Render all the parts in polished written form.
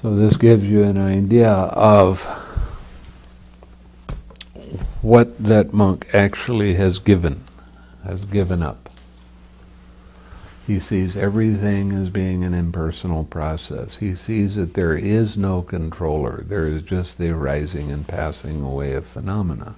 So this gives you an idea of what that monk actually has given up. He sees everything as being an impersonal process. He sees that there is no controller. There is just the arising and passing away of phenomena.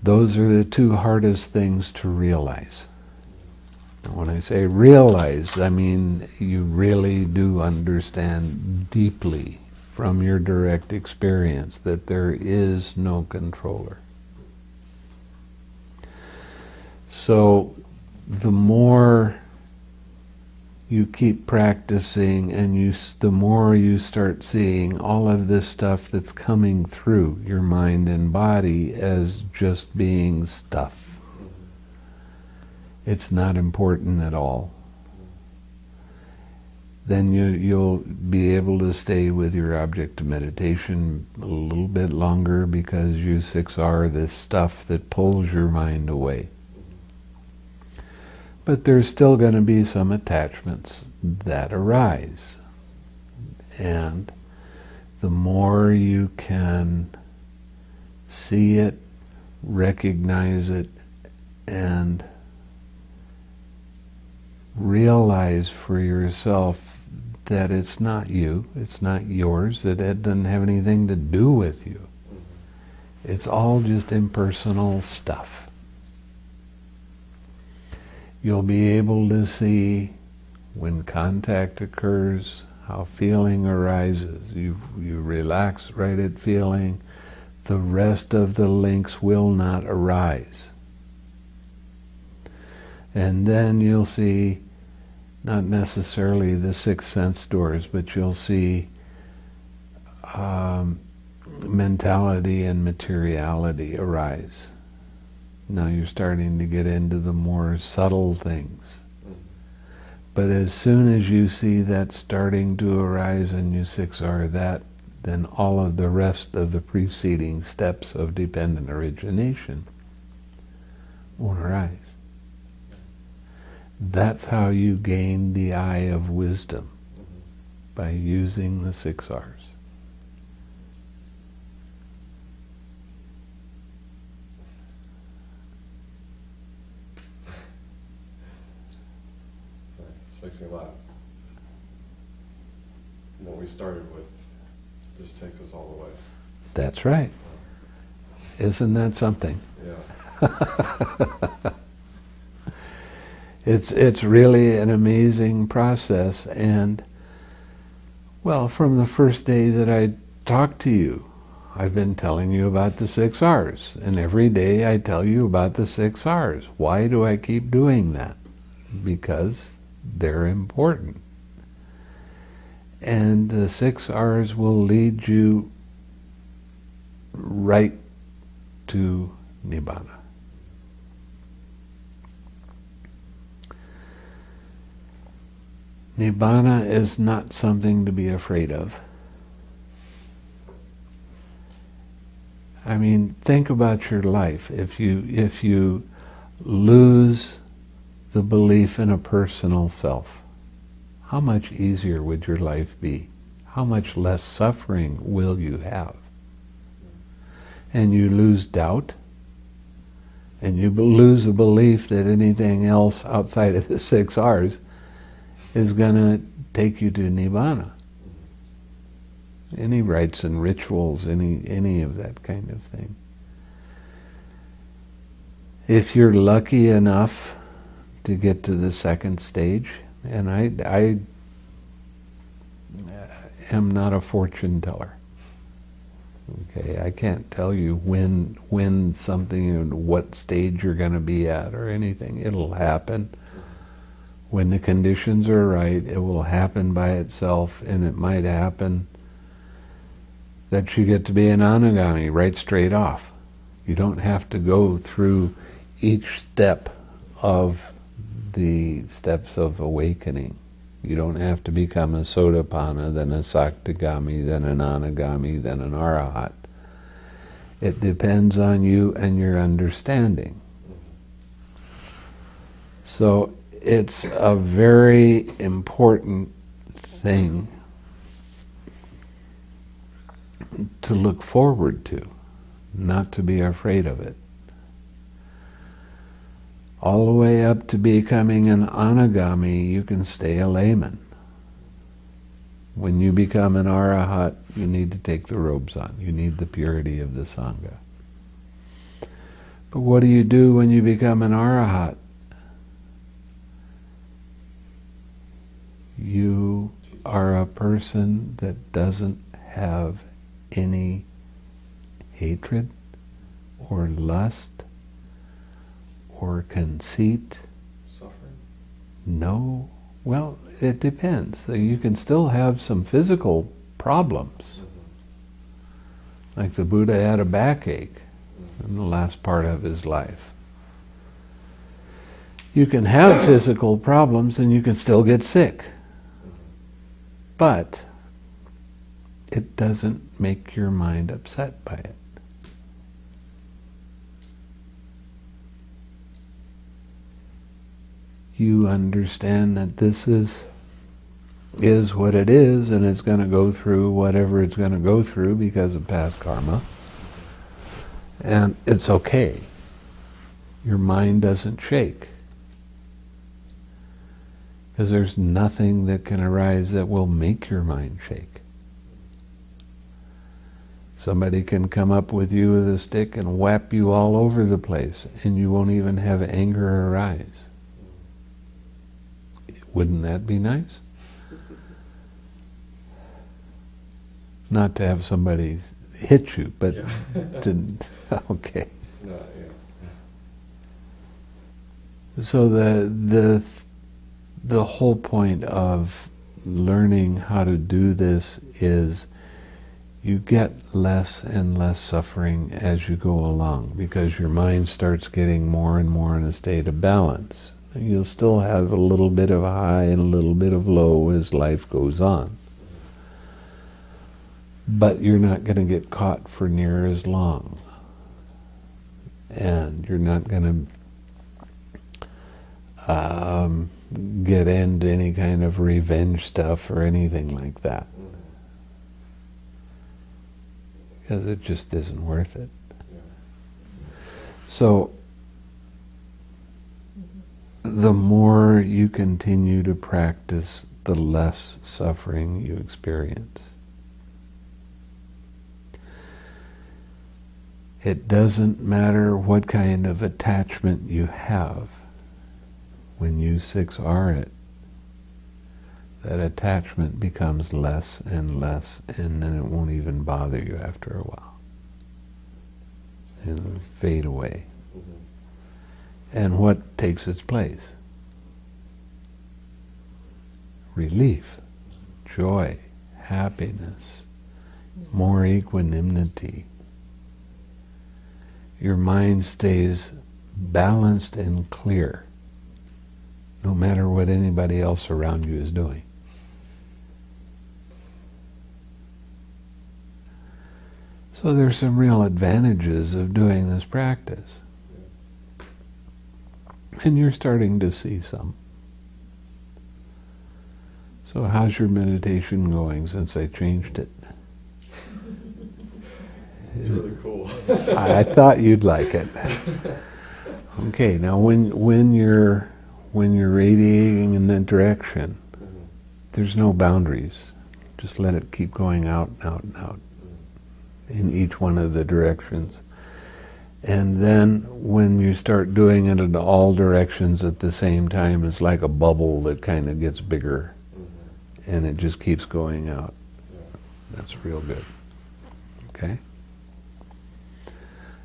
Those are the two hardest things to realize. And when I say realize, I mean you really do understand deeply from your direct experience that there is no controller. So the more you keep practicing and the more you start seeing all of this stuff that's coming through your mind and body as just being stuff. It's not important at all. Then you'll be able to stay with your object of meditation a little bit longer, because you 6 are this stuff that pulls your mind away. But there's still going to be some attachments that arise. And the more you can see it, recognize it, and realize for yourself that it's not you, it's not yours, that it doesn't have anything to do with you. It's all just impersonal stuff. You'll be able to see when contact occurs, how feeling arises. You relax right at feeling. The rest of the links will not arise. And then you'll see not necessarily the 6 sense doors, but you'll see mentality and materiality arise. Now you're starting to get into the more subtle things. But as soon as you see that starting to arise and you 6 are that, then all of the rest of the preceding steps of dependent origination won't arise. That's how you gain the eye of wisdom, by using the 6 R's. This makes me laugh. What we started with just takes us all the way. That's right. Isn't that something? Yeah. It's really an amazing process, and well, from the first day that I talked to you, I've been telling you about the 6 R's, and every day I tell you about the 6 R's. Why do I keep doing that? Because they're important. And the 6 R's will lead you right to Nibbana. Nibbana is not something to be afraid of. I mean, think about your life. If you lose the belief in a personal self, how much easier would your life be? How much less suffering will you have? And you lose doubt, and you lose a belief that anything else outside of the 6 R's is going to take you to Nibbana. Any rites and rituals, any of that kind of thing. If you're lucky enough to get to the 2nd stage, and I am not a fortune teller. Okay, I can't tell you when something and what stage you're going to be at or anything. It'll happen. When the conditions are right, it will happen by itself, and it might happen that you get to be an anagami right straight off. You don't have to go through each step of the steps of awakening. You don't have to become a Sotapanna, then a Saktigami, then an Anagami, then an Arahat. It depends on you and your understanding. So it's a very important thing to look forward to, not to be afraid of it. All the way up to becoming an anagami, you can stay a layman. When you become an arahat, you need to take the robes on. You need the purity of the sangha. But what do you do when you become an arahat? You are a person that doesn't have any hatred or lust or conceit. Suffering? No. Well, it depends. You can still have some physical problems. Like the Buddha had a backache in the last part of his life. You can have physical problems and you can still get sick. But it doesn't make your mind upset by it. You understand that this is what it is, and it's going to go through whatever it's going to go through because of past karma. And it's okay. Your mind doesn't shake. Because there's nothing that can arise that will make your mind shake. Somebody can come up with you with a stick and whap you all over the place, and you won't even have anger arise. Wouldn't that be nice? Not to have somebody hit you, but okay. It's not, yeah. So the whole point of learning how to do this is you get less and less suffering as you go along, because your mind starts getting more and more in a state of balance. You'll still have a little bit of high and a little bit of low as life goes on. But you're not going to get caught for near as long. And you're not going to get into any kind of revenge stuff or anything like that. Because it just isn't worth it. So, the more you continue to practice, the less suffering you experience. It doesn't matter what kind of attachment you have. When you 6R it, that attachment becomes less and less, and then it won't even bother you after a while. It'll fade away. And what takes its place? Relief, joy, happiness, more equanimity. Your mind stays balanced and clear, no matter what anybody else around you is doing. So there's some real advantages of doing this practice. And you're starting to see some. So how's your meditation going since I changed it? It's really cool. I thought you'd like it. Okay, now when you're radiating in that direction, there's no boundaries. Just let it keep going out and out and out in each one of the directions. And then when you start doing it in all directions at the same time, it's like a bubble that kind of gets bigger, and it just keeps going out. That's real good. Okay?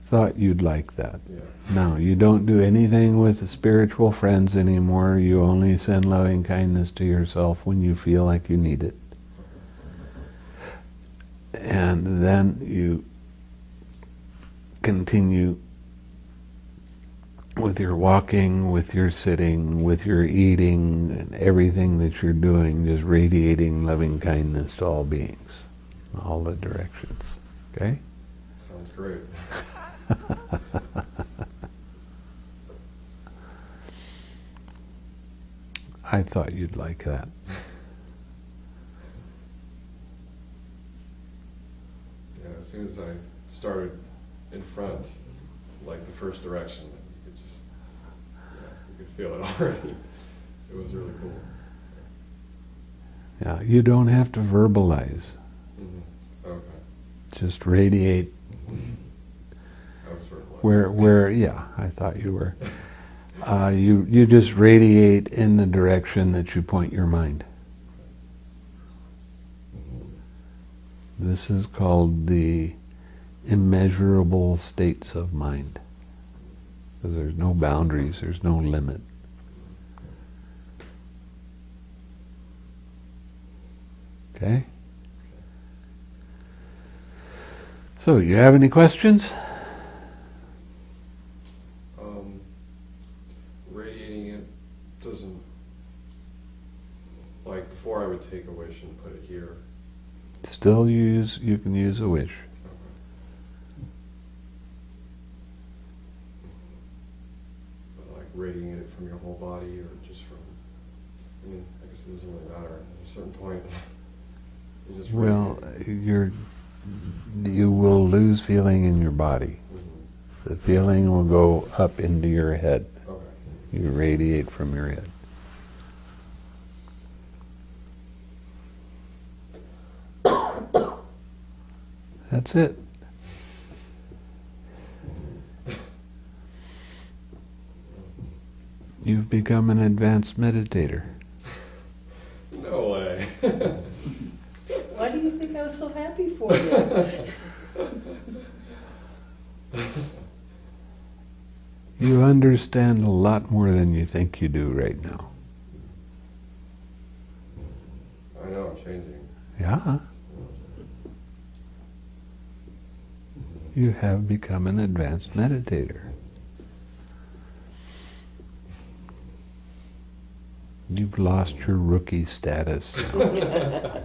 Thought you'd like that. Now, you don't do anything with the spiritual friends anymore. You only send loving kindness to yourself when you feel like you need it. And then you continue with your walking, with your sitting, with your eating, and everything that you're doing, just radiating loving kindness to all beings, all the directions. Okay? Sounds great. I thought you'd like that. Yeah, as soon as I started in front, like the first direction, you could just, you could feel it already. It was really cool. Yeah, you don't have to verbalize. Mm-hmm. Okay. Just radiate I was verbalizing. where, yeah, I thought you were. You just radiate in the direction that you point your mind. This is called the immeasurable states of mind. Because there's no boundaries, there's no limit. Okay? So, you have any questions? Radiating it doesn't, like before I would take a wish and put it here. Still you can use a wish. But like radiating it from your whole body or just from, I mean, I guess it doesn't really matter. At a certain point, you just Well, radiate. you will lose feeling in your body. Mm-hmm. The feeling will go up into your head. Okay. You radiate from your head. That's it. You've become an advanced meditator. No way. Why do you think I was so happy for you? You understand a lot more than you think you do right now. I know I'm changing. Yeah. You have become an advanced meditator. You've lost your rookie status now.